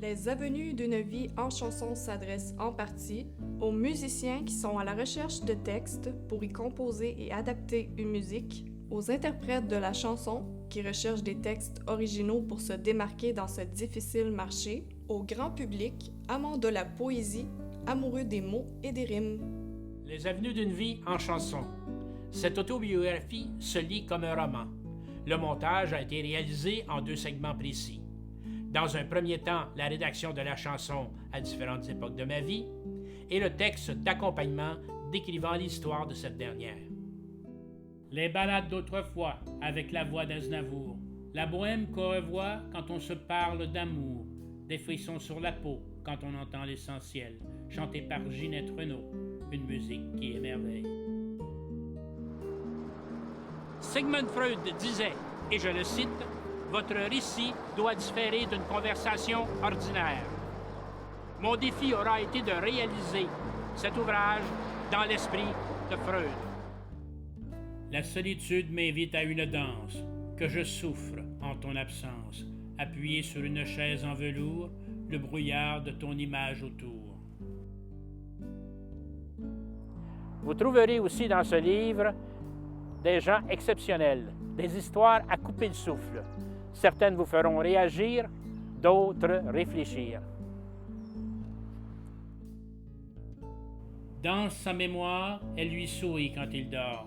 Les avenues d'une vie en chanson s'adressent en partie aux musiciens qui sont à la recherche de textes pour y composer et adapter une musique, aux interprètes de la chanson qui recherchent des textes originaux pour se démarquer dans ce difficile marché, au grand public, amant de la poésie, amoureux des mots et des rimes. Les avenues d'une vie en chanson. Cette autobiographie se lit comme un roman. Le montage a été réalisé en 2 segments précis. Dans un premier temps, la rédaction de la chanson à différentes époques de ma vie et le texte d'accompagnement décrivant l'histoire de cette dernière. Les ballades d'autrefois avec la voix d'Aznavour. La bohème qu'on revoit quand on se parle d'amour. Des frissons sur la peau quand on entend l'essentiel, chanté par Ginette Renaud, une musique qui émerveille. Sigmund Freud disait, et je le cite, « Votre récit doit différer d'une conversation ordinaire. » Mon défi aura été de réaliser cet ouvrage dans l'esprit de Freud. La solitude m'invite à une danse, que je souffre en ton absence, appuyé sur une chaise en velours, le brouillard de ton image autour. Vous trouverez aussi dans ce livre des gens exceptionnels, des histoires à couper le souffle. Certaines vous feront réagir, d'autres réfléchir. Dans sa mémoire, elle lui sourit quand il dort.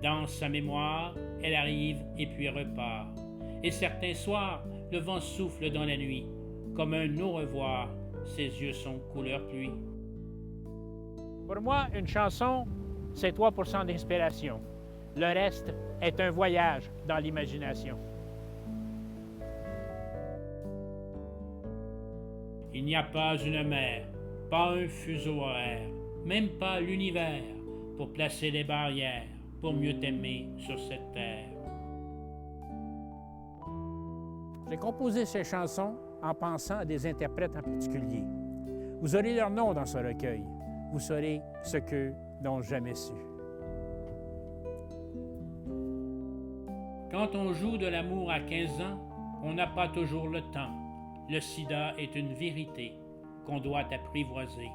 Dans sa mémoire, elle arrive et puis repart. Et certains soirs, le vent souffle dans la nuit. Comme un au revoir, ses yeux sont couleur pluie. Pour moi, une chanson, c'est 3% d'inspiration. Le reste est un voyage dans l'imagination. Il n'y a pas une mer, pas un fuseau horaire, même pas l'univers pour placer les barrières, pour mieux t'aimer sur cette terre. J'ai composé ces chansons en pensant à des interprètes en particulier. Vous aurez leur nom dans ce recueil. Vous saurez ce qu'eux n'ont jamais su. Quand on joue de l'amour à 15 ans, on n'a pas toujours le temps. Le sida est une vérité qu'on doit apprivoiser.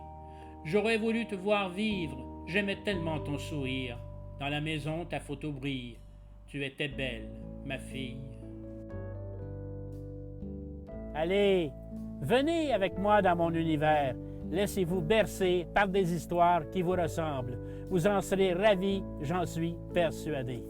J'aurais voulu te voir vivre, j'aimais tellement ton sourire. Dans la maison, ta photo brille. Tu étais belle, ma fille. Allez, venez avec moi dans mon univers. Laissez-vous bercer par des histoires qui vous ressemblent. Vous en serez ravis, j'en suis persuadé.